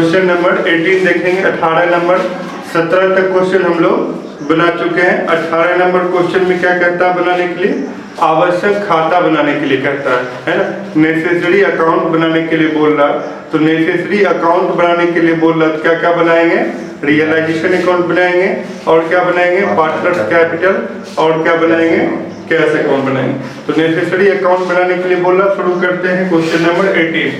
Question number 18 देखेंगे। 18 number 17 तक question हम लोग बना चुके हैं। 18 नंबर क्वेश्चन में क्या कहता है बनाने के लिए? आवश्यक खाता बनाने के लिए कहता है ना। नेसेसरी अकाउंट बनाने के लिए बोल रहा, तो नेसेसरी अकाउंट बनाने के लिए बोल रहा तो क्या क्या बनाएंगे? रियलाइजेशन अकाउंट बनाएंगे, और क्या बनाएंगे? पार्टनर्स कैपिटल, और क्या बनाएंगे? कैश अकाउंट बनाएंगे। तो नेसेसरी अकाउंट बनाने के लिए बोल रहा। शुरू करते हैं क्वेश्चन नंबर 18।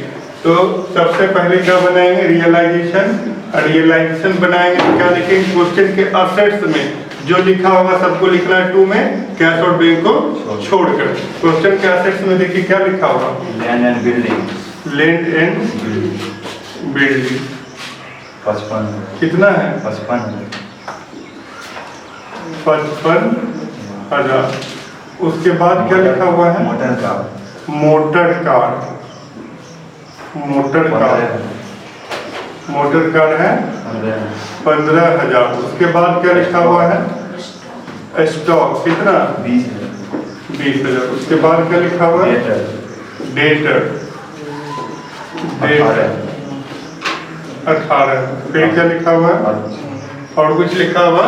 तो सबसे पहले क्या बनाएंगे? रियलाइजेशन। रियलाइजेशन बनाएंगे तो क्या लिखेंगे? क्वेश्चन के असेट्स में जो लिखा होगा सबको लिखना है 2 में, कैश और बैंक को छोड़कर। क्वेश्चन के असेट्स में देखिए क्या लिखा होगा? Land and building. Land and building 55 कितना है? 55,000। उसके बाद क्या लिखा हुआ है? Motor car. Motor car. Motor car, motor car है 15,000। उसके बाद क्या लिखा हुआ है? स्टॉक कितना? 20,000। उसके बाद क्या लिखा हुआ है? डेटर 18। फिर क्या लिखा हुआ है? और कुछ लिखा हुआ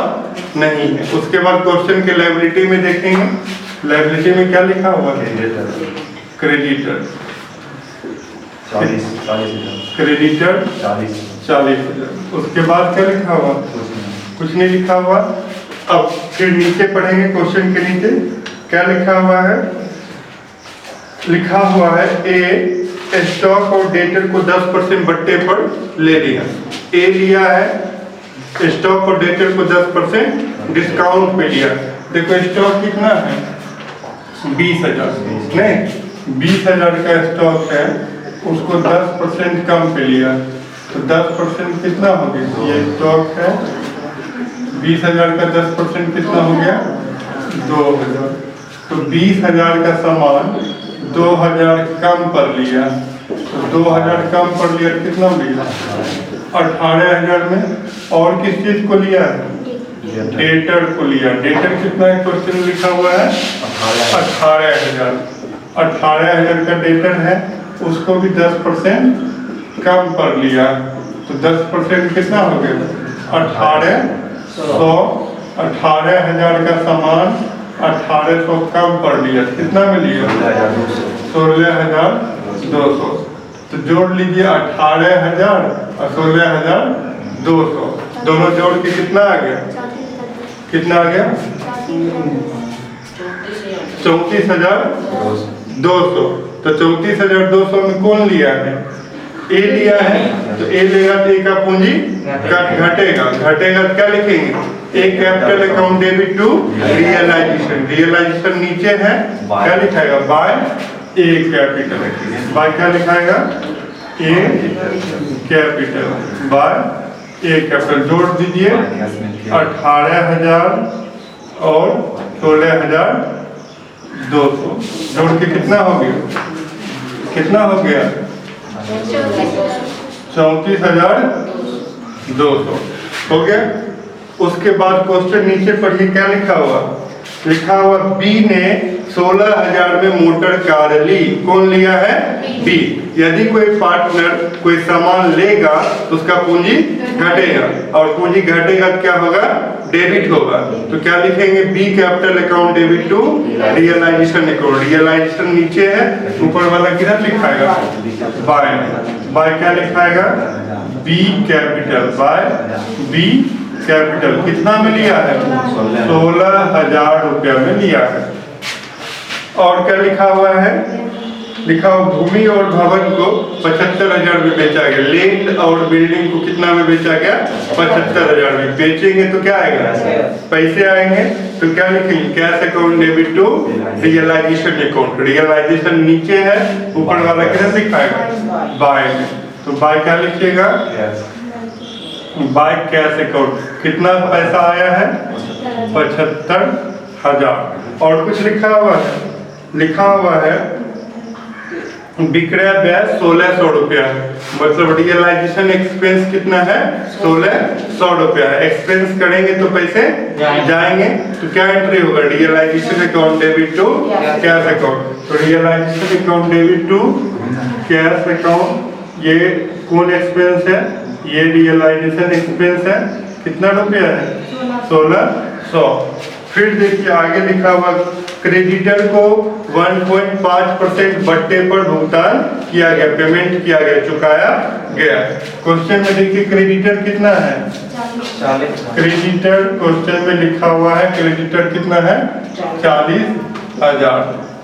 नहीं है। उसके बाद क्वेश्चन के लायबिलिटी में देखेंगे। लायबिलिटी में क्या लिखा हुआ है? क्रेडिटर। 40,000। क्रेडिटर 40,000। उसके बाद क्या लिखा हुआ? कुछ नहीं लिखा हुआ। अब फिर नीचे पढ़ेंगे। क्वेश्चन के नीचे क्या लिखा हुआ है? लिखा हुआ है ए स्टॉक और डेटर को 10% बट्टे पर ले लिया। ए लिया है स्टॉक और डेटर को 10% डिस्काउंट पे लिया। देखो स्टॉक कितना है? 20,000 नहीं, 20,000 का स्टॉक है, उसको 10% कम पे लिया तो 10% कितना हो गया? ये स्टॉक है 20,000 का 10% कितना हो गया? 2,000। तो 20,000 का सामान 2,000 कम पर लिया, तो 2,000 कम पर लिया कितना लिया? 18,000 में। और किस चीज को लिया? डेटर को लिया। डेटर कितना है? क्वेश्चन लिखा हुआ है 18,000। 18,000 का डेटर है, उसको भी 10% कम पर लिया, तो 10% कितना हो गया? 18,100। 18,000 का सामान 1800 कम पर लिया, कितना में लिया? 16,200। तो जोड़ लीजिए 18,000 और 16,200, दोनों जोड़ के कितना आ गया? कितना आ गया? 34,200। तो 34,200 में कौन लिया है? ए लिया है, तो ए लेगा तो ए का पूंजी घटेगा। घटेगा तो क्या लिखेंगे? A capital account debit to realisation. Realisation नीचे है, क्या लिखाएगा? By A capital. बाय क्या लिखाएगा? A capital by A capital. जोड़ दीजिए 18,000 और 16,200, जोड़ के कितना हो गया? कितना हो गया? 34,200 हो गया। उसके बाद क्वेश्चन नीचे पढ़िए क्या लिखा हुआ? लिखा हुआ बी ने 16,000 में मोटर कार ली। कौन लिया है? बी। यदि कोई पार्टनर कोई सामान लेगा तो उसका पूंजी घटेगा, और पूंजी घटेगा तो क्या होगा? डेबिट होगा। तो क्या लिखेंगे? B capital account debit to realisation account. Realisation नीचे है, ऊपर वाला किधर लिखाएगा? बाय। बाय क्या लिखाएगा? B capital by B capital. कितना में लिया है? 16,000 रुपया में लिया है। और क्या लिखा हुआ है? लिखा हुआ भूमि और भवन को 75,000 में बेचा गया। लैंड और बिल्डिंग को कितना में बेचा गया? 75,000 में। बेचेंगे तो क्या आएगा? पैसे आएंगे। तो क्या लिखेंगे? Cash account debit to realisation account. Realisation नीचे है, ऊपर वाला किधर लिखाएगा? बाय में। तो बाय क्या लिखिएगा? By cash account. कितना पैसा आया है? 75,000। और कुछ लिखा हुआ है? लिखा हुआ है विक्रय व्यय 1,600 रुपया, मतलब रियलाइजेशन एक्सपेंस कितना है? 1,600 रुपया है। एक्सपेंस करेंगे तो पैसे जाएंगे, तो क्या एंट्री होगा? Realisation account debit to cash account. तो realisation account debit to cash account, ये कौन एक्सपेंस है? ये रियलाइजेशन एक्सपेंस है, कितना रुपया है? 1600। फिर देखिए आगे लिखा हुआ, क्रेडिटर को 1.5% बट्टे पर भुगतान किया गया, पेमेंट किया गया, चुकाया गया। क्वेश्चन में देखिए क्रेडिटर कितना है? 40। क्रेडिटर क्वेश्चन में लिखा हुआ है, क्रेडिटर कितना है? 40,000।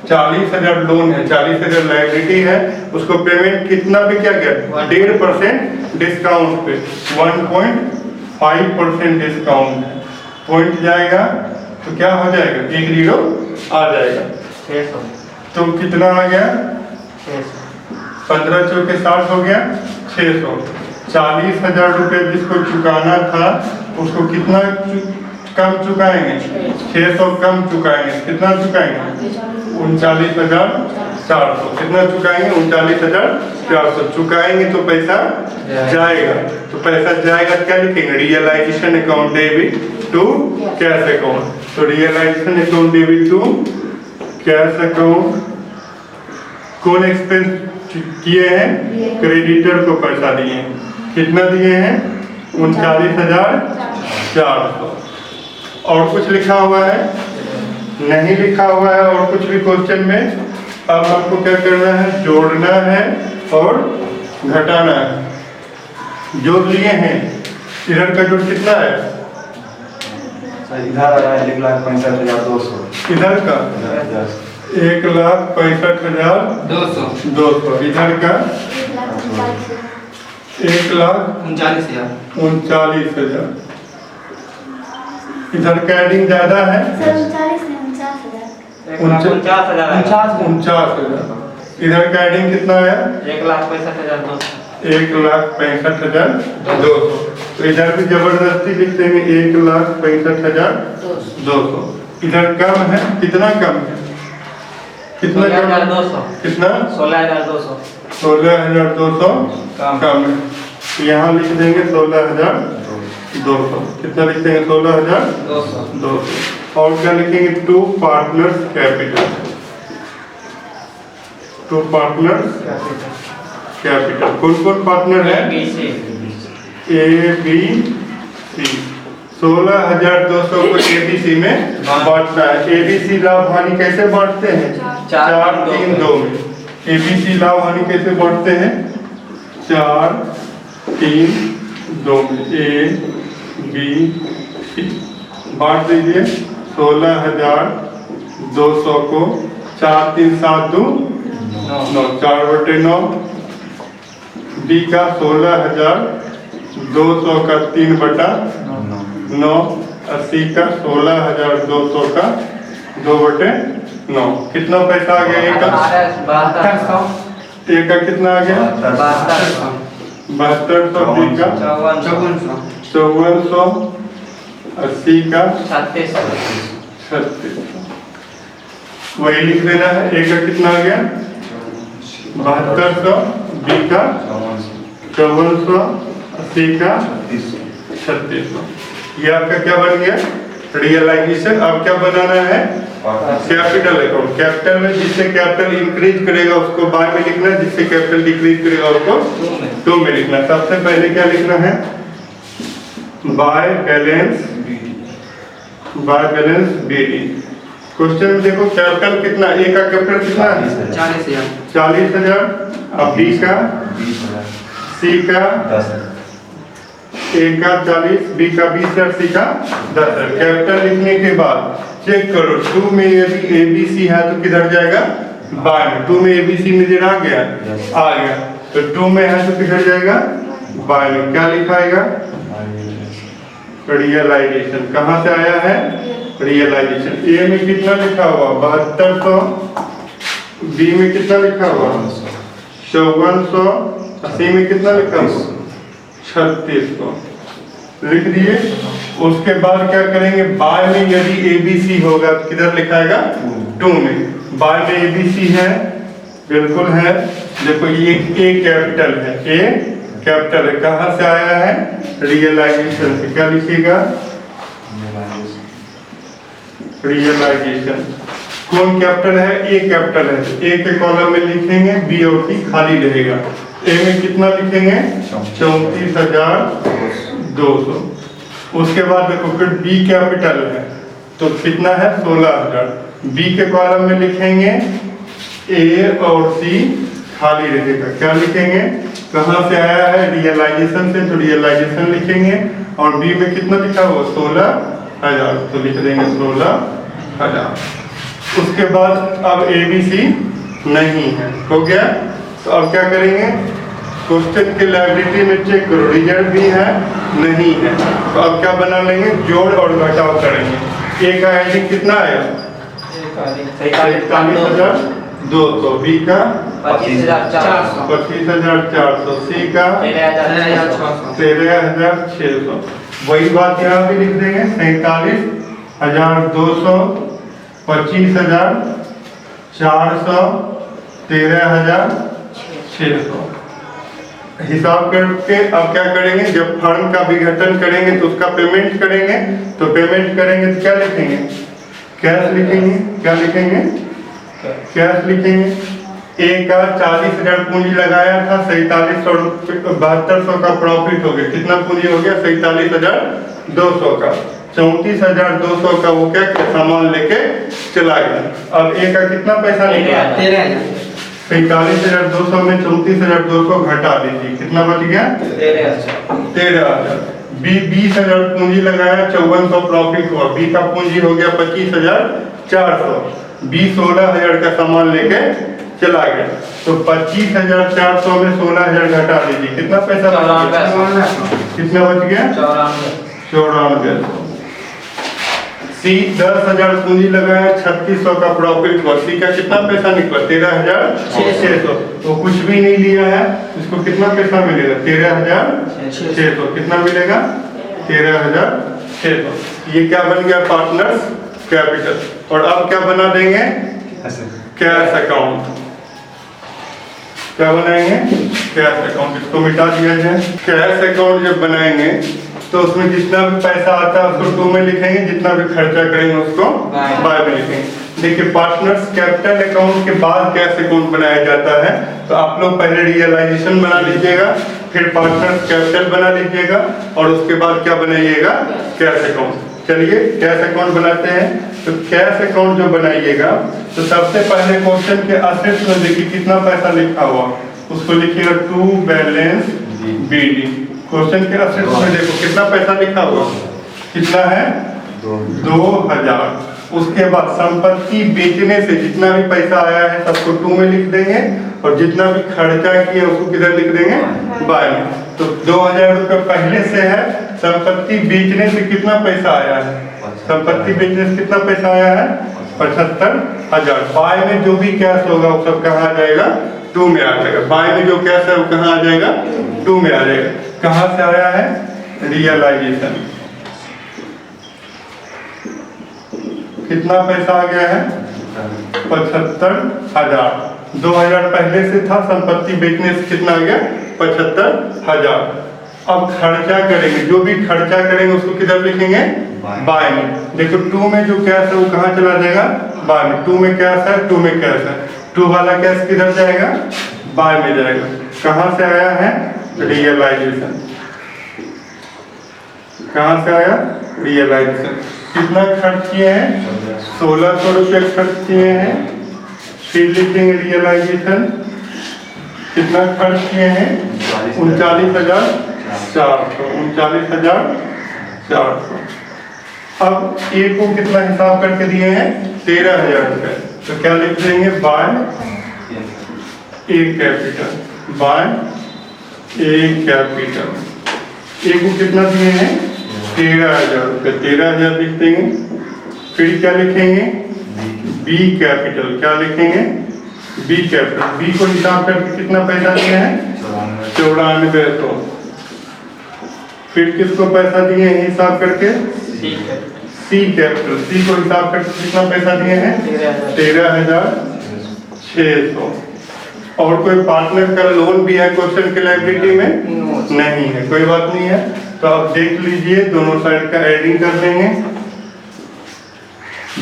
40,000 लोन है, 40,000 लायबिलिटी है, उसको पेमेंट कितना पे किया गया? 1.5% डिस्काउंट पे, 1.5% डिस्काउंट है। पॉइंट जाएगा तो क्या हो जाएगा? एक जीरो आ जाएगा। 600। तो कितना आ गया? 15 चौके 60 हो गया, 600। 40,000 रुपये जिसको चुकाना था उसको कितना कम चुकाएंगे? 600 कम चुकाएंगे। कितना चुकाएंगे? 39,400। कितना चुकाएंगे? 39,400 चुकाएंगे तो पैसा जाएगा। तो पैसा जाएगा, क्या लिखेंगे? Realisation account debit to cash account. तो realisation account debit to cash account कौन एक्सपेंस किए हैं? क्रेडिटर को पैसा दिए हैं। कितना दिए हैं? 39,400। और कुछ लिखा हुआ है? नहीं लिखा हुआ है और कुछ भी क्वेश्चन में। अब आपको क्या करना है? जोड़ना है और घटाना है। जोड़ लिए हैं, इधर का जोड़ कितना है? इधर आ रहा है 1,65,200। इधर का 1,65,200। इधर का 1,39,000। इधर का एडिंग ज्यादा है, 49,000। इधर का एडिंग कितना है? 1,65,200। 1,65,200। तो इधर भी जबरदस्ती लिख देंगे 1,65,200। इधर कम है, कितना कम है? कितना कम? 16,200। कितना? 16,200। 16,200 कम है। तो यहाँ लिख देंगे 16,200। कितना लिख देंगे? 16,200। और क्या लिखेंगे? To partners capital. To partners capital. कौन कौन पार्टनर है? A B C. 16,200 को एबीसी में बांटना है। एबीसी लाभ हानि कैसे बांटते हैं? 4-3-2 में। एबीसी लाभ हानि कैसे बांटते हैं? 4-3-2 में। ए बी सी बांट दीजिए। 16,200 को 4-3-7-2 9, 4/9। बी का 16,200 का 3/9। और सी का 16,200 का 2/9। कितना पैसा आ गया? एक का 7200। कितना आ गया? 7200। बी का 5400। और सी का 3600। वही लिख देना है। ए का कितना आ गया? 7200। बी का 5400। सी का 3600। ये आपका क्या बन गया? रियलाइजेशन। अब क्या बनाना है? Capital account. कैपिटल में जिससे कैपिटल इंक्रीज करेगा उसको बाय में लिखना, जिससे कैपिटल डिक्रीज करेगा उसको टू में लिखना। सबसे पहले क्या लिखना है? By balance BD. क्वेश्चन में देखो कैपिटल कितना? ए का कैपिटल कितना है? 40,000। अब बी का 20,000। सी का 10,000। ए का 40, बी का 20 और सी का 10,000। कैपिटल लिखने के बाद चेक करो, 2 में यदि एबीसी है तो किधर जाएगा? बाय में। 2 में एबीसी नजर आ गया? आ गया। तो 2 में है तो किधर जाएगा? बाय में। क्या लिखाएगा? रियलाइजेशन। कहाँ से आया है? रियलाइजेशन। ए में कितना लिखा हुआ? 7200। बी में कितना लिखा हुआ? 5400। सी में कितना लिखा हुआ? 3600 लिख दिए। उसके बाद क्या करेंगे? बाय में यदि एबीसी होगा तो किधर लिखाएगा? 2 में। बाय में एबीसी है, बिल्कुल है। देखो ये ए कैपिटल है, ए कैपिटल है। कहाँ से आया है? रियलाइजेशन से। क्या लिखिएगा? रियलाइजेशन। कौन कैपिटल है? ए कैपिटल है। ए के कॉलम में लिखेंगे, बी और सी खाली रहेगा। ए में कितना लिखेंगे 34,200। उसके बाद देखो फिर बी कैपिटल है तो कितना है 16,000। बी के कॉलम में लिखेंगे ए और सी खाली रहेगा। क्या लिखेंगे, कहाँ से आया है रियलाइजेशन से, तो रियलाइजेशन लिखेंगे। और बी में कितना लिखा हुआ 16,000 तो लिख देंगे 16,000। उसके बाद अब ए बी सी नहीं है, हो गया। तो अब क्या करेंगे, क्वेश्चन की लाइब्रेरी में चेक करो रिजल्ट भी है नहीं है। तो अब क्या बना लेंगे, जोड़ और घटाव करेंगे। ए का एडिंग कितना आएगा 41,200, बी का 25,400, सी का 13,600। वही बात यहाँ भी लिख देंगे 47,200, 25,400, 13,600 हिसाब करके। अब क्या करेंगे, जब फर्म का विघटन करेंगे तो उसका पेमेंट करेंगे। तो पेमेंट करेंगे तो क्या लिखेंगे, कैश लिखेंगे। क्या लिखेंगे, कैश लिखेंगे। ए का 40,000 पूंजी लगाया था, 47,7200 का प्रॉफिट हो गया। कितना पूंजी हो गया 47,200 का। 34,200 का वो क्या सामान लेके चला गया। अब ए का कितना पैसा निकला 47,200 में 34,200 घटा दीजिए, कितना बच गया 13,000। बी 20,000 पूंजी लगाया, 5400 प्रॉफिट हुआ। बी का पूंजी हो गया 25,400। बी 16,000 का सामान लेके चला गया। तो 25,400 में 16,000 घटा दीजिए, कितना पैसा बच गया, कितना बच गया 94। सी 10,000 पूंजी लगाया, 3600 का प्रॉफिट हुआ। सी का कितना पैसा निकला 13,600। तो कुछ भी नहीं लिया है, इसको कितना पैसा मिलेगा 13,600। कितना मिलेगा 13,600। ये क्या बन गया पार्टनर्स कैपिटल। और अब क्या बना देंगे कैश अकाउंट। क्या बनाएंगे कैश अकाउंट, इसको मिटा दिया जाए। कैश अकाउंट जब बनाएंगे तो उसमें जितना भी पैसा आता है उसको टू में लिखेंगे, जितना भी खर्चा करेंगे उसको बाय में लिखेंगे। देखिए पार्टनर्स कैपिटल अकाउंट के बाद कैश अकाउंट बनाया जाता है। तो आप लोग पहले रियलाइजेशन बना लीजिएगा, फिर पार्टनर्स कैपिटल बना लीजिएगा और उसके बाद क्या बनाइएगा कैश अकाउंट। चलिए कैश अकाउंट बनाते हैं। तो कैश अकाउंट जो बनाइएगा तो सबसे पहले क्वेश्चन के असेट्स में देखिए कितना पैसा लिखा हुआ, उसको लिखिएगा टू बैलेंस बीडी। क्वेश्चन के असेट्स में देखो कितना पैसा लिखा हुआ, कितना है 2,000। उसके बाद संपत्ति बेचने से जितना भी पैसा आया है सबको टू में लिख देंगे और जितना भी खर्चा किया उसको किधर लिख देंगे बाय में। तो 2,000 रुपये पहले से है। संपत्ति बेचने से कितना पैसा आया है, संपत्ति बेचने से कितना पैसा आया है 75,000। बाय में जो भी कैश होगा वो सब कहाँ आ जाएगा टू में आ जाएगा। बाय में जो कैश है वो कहाँ आ जाएगा टू में आ जाएगा। कहाँ से आया है रियलाइजेशन। कितना पैसा आ गया है 75,000। 2,000 पहले से था, संपत्ति बेचने से कितना आ गया 75,000। अब खर्चा करेंगे, जो भी खर्चा करेंगे उसको किधर लिखेंगे बाय में। देखो टू में जो कैश है वो कहाँ चला जाएगा बाय में। टू में कैश है, टू में कैश है, टू वाला कैश किधर जाएगा बाय में जाएगा। कहाँ से आया है रियलाइजेशन। कहाँ से आया रियलाइजेशन। कितना खर्च किए हैं 1,600 रुपये खर्च किए हैं। फिर लिखेंगे रियलाइजेशन कितना खर्च किए हैं 39,400। 39,400। अब ए को कितना हिसाब करके दिए हैं 13,000 रुपये। तो क्या लिख देंगे bye A capital. By A capital. ए को कितना दिए हैं 13,000 रुपये, 13,000 लिख देंगे। फिर क्या लिखेंगे बी कैपिटल। क्या लिखेंगे बी कैपिटल। बी को हिसाब करके कितना पैसा दिए हैं 9400। फिर किसको पैसा दिए हैं हिसाब करके सी कैपिटल। सी को हिसाब करके कितना पैसा दिए हैं 13,600। और कोई पार्टनर का लोन भी है क्वेश्चन की लाइब्रेरी में नहीं है, कोई बात नहीं है। तो आप देख लीजिए दोनों साइड का एडिंग कर देंगे।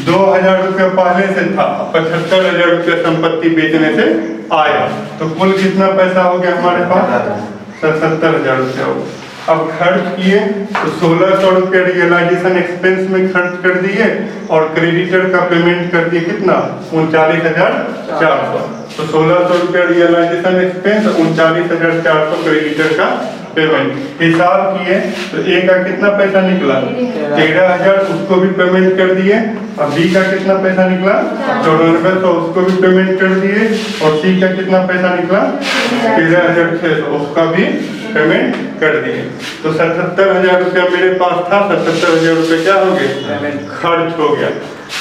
2,000 रुपया पहले से था, 75,000 रुपया संपत्ति बेचने से आया, तो कुल कितना पैसा हो गया हमारे पास? 77,000 रुपया हो। अब खर्च किए तो 1,600 रुपया रियलाइजेशन एक्सपेंस में खर्च कर दिए और क्रेडिटर का पेमेंट कर दिए कितना? 39,400। तो 1,600 रुपया रियलाइजेशन एक्सपेंस, 39,400 क्रेडिटर का पेमेंट। हिसाब किए तो ए का कितना पैसा निकला? 13,000, उसको भी पेमेंट कर दिए। अब बी का कितना पैसा निकला? 9400, उसको भी पेमेंट कर दिए। और सी का कितना पैसा निकला? 13,600, उसका भी पेमेंट कर दिए। तो 77,000 रुपया मेरे पास था, 77,000 रुपये क्या हो गए? खर्च हो गया।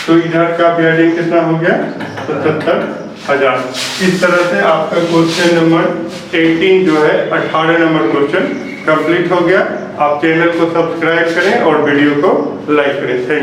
तो इधर का ब्याडिंग कितना हो गया? 77,000। इस तरह से आपका क्वेश्चन नंबर 18 जो है 18 नंबर क्वेश्चन कंप्लीट हो गया। आप चैनल को सब्सक्राइब करें और वीडियो को लाइक करें। Thank you.